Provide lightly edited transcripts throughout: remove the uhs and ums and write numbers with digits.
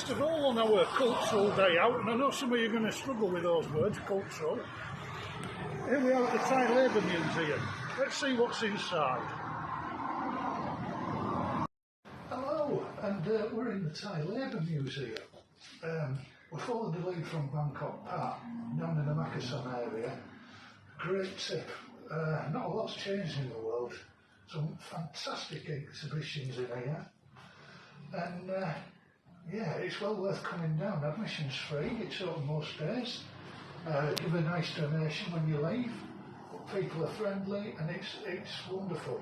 first of all on our cultural day out, and I know some of you are going to struggle with those words, cultural. Here we are at the Thai Labour Museum. Let's see what's inside. Hello, and we're in the Thai Labour Museum. We followed the lead from Bangkok Park, down in the Makassar area. Great tip. Not a lot's changed in the world. Some fantastic exhibitions in here. And yeah, it's well worth coming down. Admission's free, it's open most days. Give a nice donation when you leave. People are friendly and it's wonderful.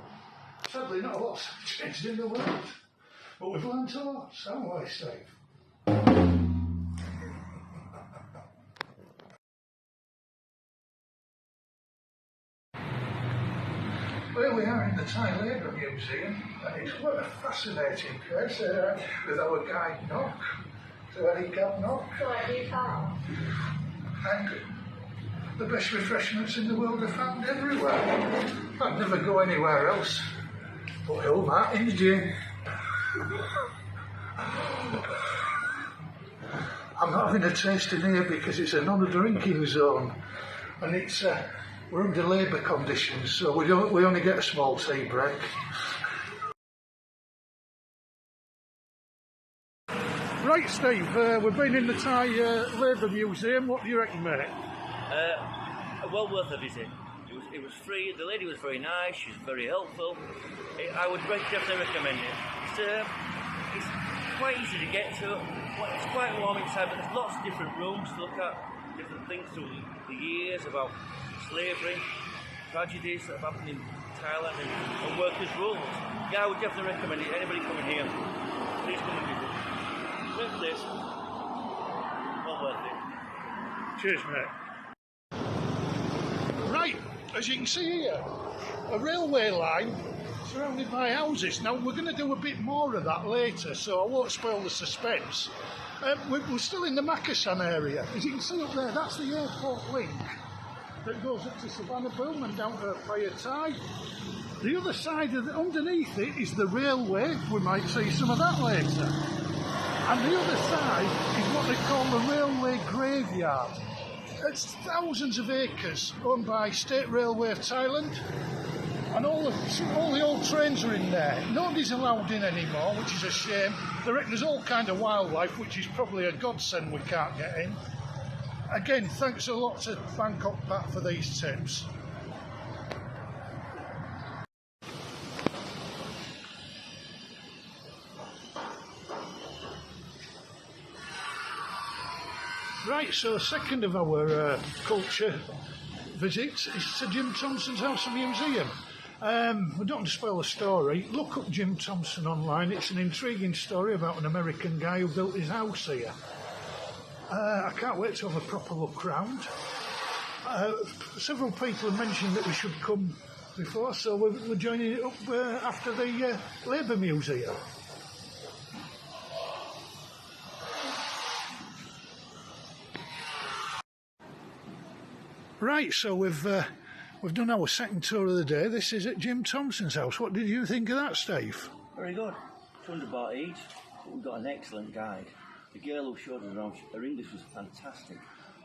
Sadly, not a lot's changed in the world, but we've learned a lot, haven't we, Steve? Here we are in the Thai Labour Museum, and it's quite a fascinating place with our guide Nock. So where you go, Nock? And the best refreshments in the world are found everywhere. I'd never go anywhere else. But Hill Martin, Jim. I'm not having a taste in here because it's a non-drinking zone, and it's we're under labour conditions, so we only get a small tea break. Right, Steve, we've been in the Thai Labour Museum. What do you reckon, mate? Well worth a visit. It was free. The lady was very nice. She's very helpful. I would definitely recommend it. It's quite easy to get to. It's quite warm inside, but there's lots of different rooms to look at, different things through the years about slavery, tragedies that have happened in Thailand, and workers' rules. Yeah, I would definitely recommend it. Anybody coming here, please come and visit. Great place. Well worth it. Cheers, mate. Right, as you can see here, a railway line surrounded by houses. Now, we're going to do a bit more of that later, so I won't spoil the suspense. We're still in the Makassar area. As you can see up there, that's the airport link that goes up to Savannah Boom and down to Phaya Thai. The other side, underneath it, is the railway. We might see some of that later. And the other side is what they call the railway graveyard. It's thousands of acres owned by State Railway of Thailand. And all the old trains are in there. Nobody's allowed in anymore, which is a shame. They reckon there's all kind of wildlife, which is probably a godsend we can't get in. Again, thanks a lot to Bangkok Pat for these tips. Right, so second of our culture visits is to Jim Thompson's House and Museum. We don't want to spoil the story. Look up Jim Thompson online. It's an intriguing story about an American guy who built his house here. I can't wait to have a proper look round. Several people have mentioned that we should come before, so we're joining it up after the Labour Museum. Right, so we've done our second tour of the day. This is at Jim Thompson's house. What did you think of that, Steve? Very good. 200 baht each. But we've got an excellent guide. The girl who showed us around, her English was fantastic.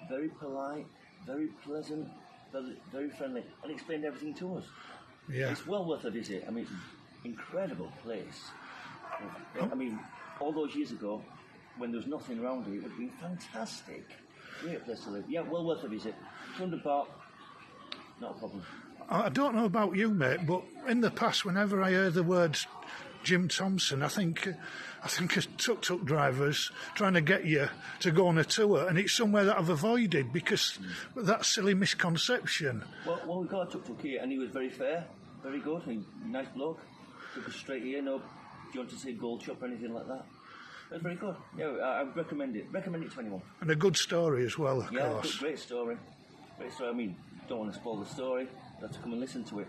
Very polite, very pleasant, very friendly, and explained everything to us. Yeah. It's well worth a visit. I mean, it's an incredible place. I mean, all those years ago, when there was nothing around it would have been fantastic. Great place to live. Yeah, well worth a visit. 200 baht, not a problem. I don't know about you, mate, but in the past, whenever I heard the words Jim Thompson, I think of tuk-tuk drivers trying to get you to go on a tour, and it's somewhere that I've avoided because of that silly misconception. Well, we got a tuk-tuk here, and he was very fair, very good, nice bloke. Took us straight here, no, do you want to see Gold Shop or anything like that? It was very good. Yeah, I would recommend it. Recommend it to anyone. And a good story as well, of course. Yeah, great story. Great story. I mean, don't want to spoil the story. You have to come and listen to it.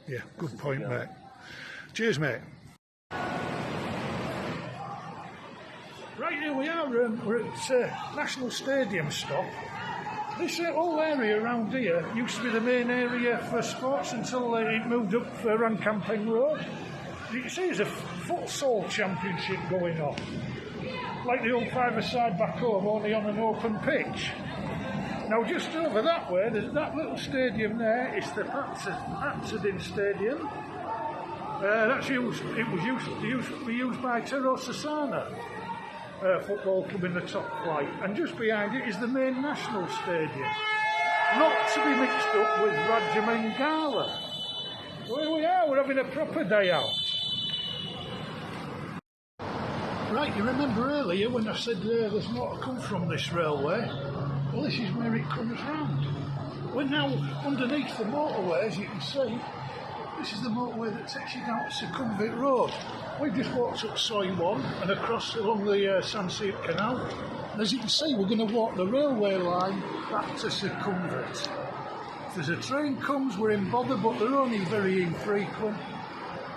Yeah, good point, mate. Cheers, mate. Right, here we are. We're at National Stadium stop. This whole area around here used to be the main area for sports until it moved up around Camping Road. You can see there's a futsal championship going on. like the old five-a-side back home, only on an open pitch. Now just over that way, there's that little stadium there. It's the Patsadin Stadium. That's used to be used by Tero Sasana football club in the top flight. And just behind it is the main national stadium. Not to be mixed up with Rajamangala. So here we are, we're having a proper day out. Right, you remember earlier when I said there's more to come from this railway? Well, this is where it comes round. We're now underneath the motorway, as you can see. This is the motorway that takes you down to Sukhumvit Road. We've just walked up Soi 1 and across along the Saen Seap Canal. And as you can see, we're going to walk the railway line back to Sukhumvit. If there's a train comes, we're in bother, but they're only very infrequent.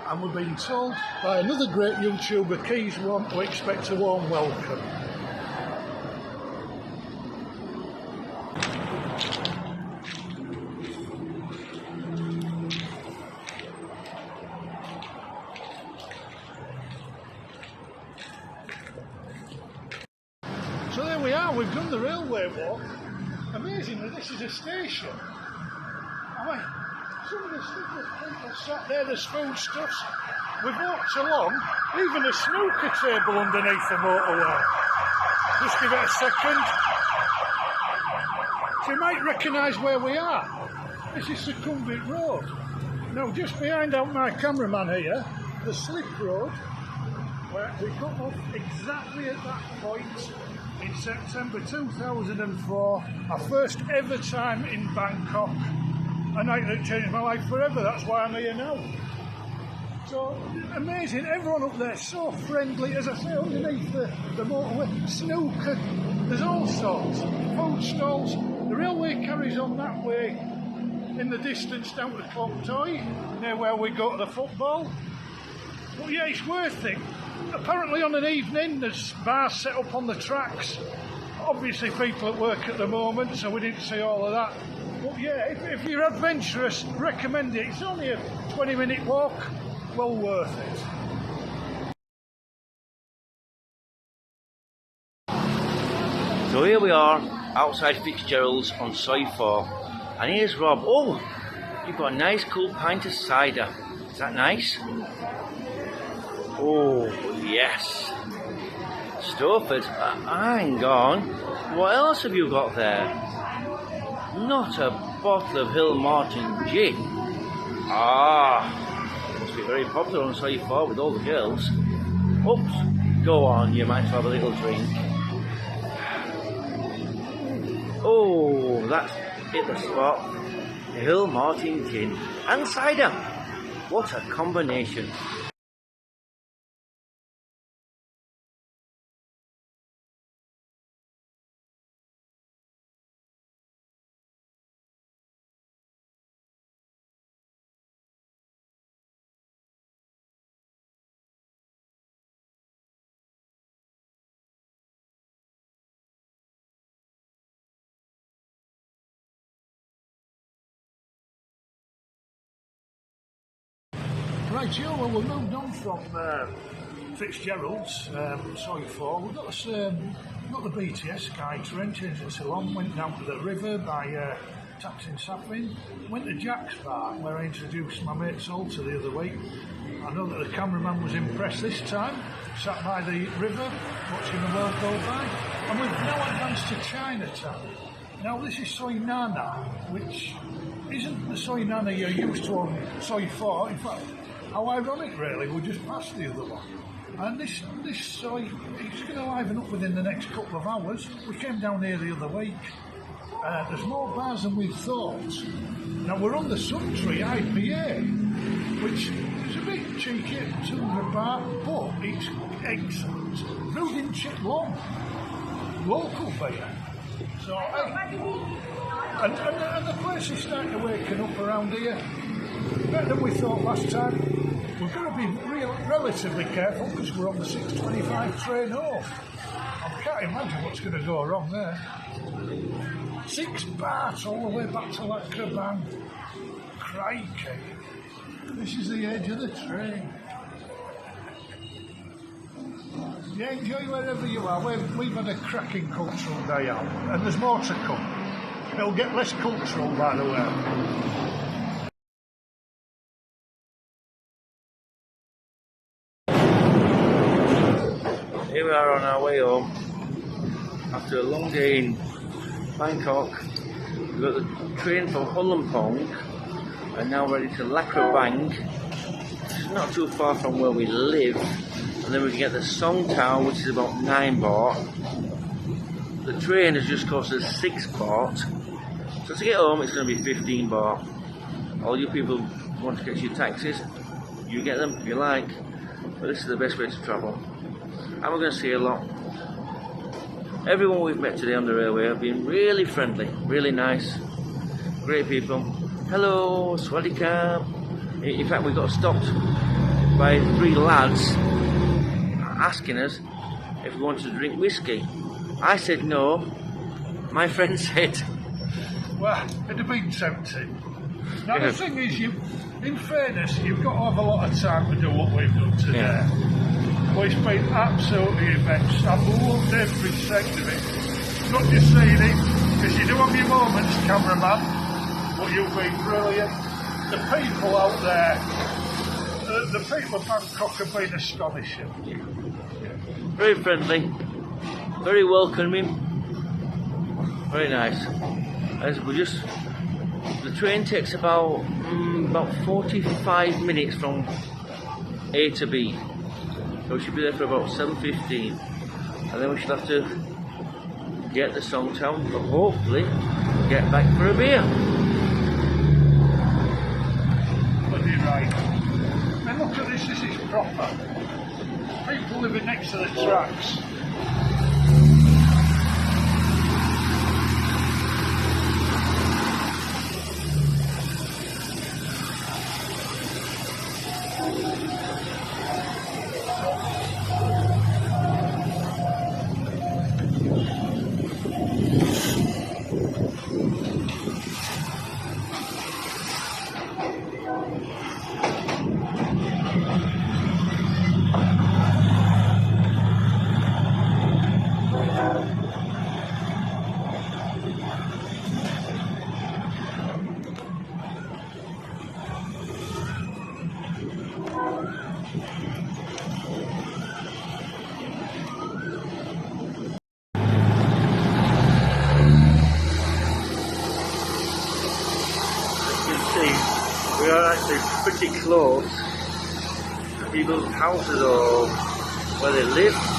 And we're being told by another great YouTuber, Keys One, to expect a warm welcome. So there we are, we've done the railway walk. Amazingly, this is a station. I mean, some of the stuff that people sat there, there's foodstuffs. We've walked along, even a snooker table underneath the motorway. Just give it a second. So you might recognise where we are. This is Sukhumvit Road. Now, just behind out my cameraman here, the slip road, where we got off exactly at that point in September 2004, our first ever time in Bangkok, a night that changed my life forever. That's why I'm here now. So amazing, everyone up there so friendly. As I say, underneath the motorway, snooker, there's all sorts, food stalls. The railway carries on that way in the distance down to Clock Toy, near where we go to the football. But yeah, it's worth it. Apparently on an evening there's bars set up on the tracks. Obviously people at work at the moment, so we didn't see all of that. But yeah, if you're adventurous, recommend it. It's only a 20-minute walk, well worth it. So here we are, outside Fitzgerald's on Soi 4. And here's Rob. Oh, you've got a nice cool pint of cider. Is that nice? Oh, yes. Stowford, hang on. What else have you got there? Not a bottle of Hill Martin gin. Ah, must be very popular on Soi 4 with all the girls. Oops, go on, you might have a little drink. Oh, that's hit the spot. Hill Martin gin and cider. What a combination. Right, yeah, well, we've moved on from Fitzgerald's, Soi 4. We've got the BTS SkyTrain, changed it to long, went down to the river by Saen Seap, went to Jack's Bar, where I introduced my mate Salter the other week. I know that the cameraman was impressed this time, sat by the river, watching the world go by. And we've now advanced to Chinatown. Now, this is Soi Nana, which isn't the Soi Nana you're used to on Soi 4. In fact, how ironic, really, we just passed the other one. And this Soi, it's going to liven up within the next couple of hours. We came down here the other week. There's more bars than we thought. Now, we're on the Suntree IPA, which is a bit cheeky, 200 bar, but it's excellent. Brewed in Chit Long, local beer. So, and the place is starting to waken up around here. Better than we thought last time. We've got to be relatively careful because we're on the 6:25 train home. I can't imagine what's going to go wrong there. 6 bars all the way back to Lakraban. Crikey. This is the edge of the train. Yeah, enjoy wherever you are. We've had a cracking cultural day out, and there's more to come. It'll get less cultural, by the way. Here we are on our way home after a long day in Bangkok. We've got the train from Hua Lamphong and now ready to Bang. It's not too far from where we live, and then we can get the Chinatown, which is about 9 baht. The train has just cost us 6 baht, so to get home it's going to be 15 baht. All you people who want to get your taxis, you get them if you like, but this is the best way to travel. And we're going to see a lot. Everyone we've met today on the railway have been really friendly, really nice, great people. Hello, Swadika. In fact, we got stopped by 3 lads asking us if we wanted to drink whiskey. I said no. My friend said, well, it'd have been tempting. Now the thing is, in fairness, you've got to have a lot of time to do what we've done today. Yeah. Well, it's been absolutely immense. I've loved every second of it. Not just seeing it, because you do have your moments, cameraman, but you've been brilliant. The people out there, the people of Bangkok have been astonishing. Very friendly, very welcoming, very nice. As we just, the train takes about 45 minutes from A to B. So we should be there for about 7:15, and then we should have to get the Songtown, but hopefully get back for a beer. Bloody right. And look at this is proper. People living next to the tracks. We are actually pretty close to people's houses or where they live.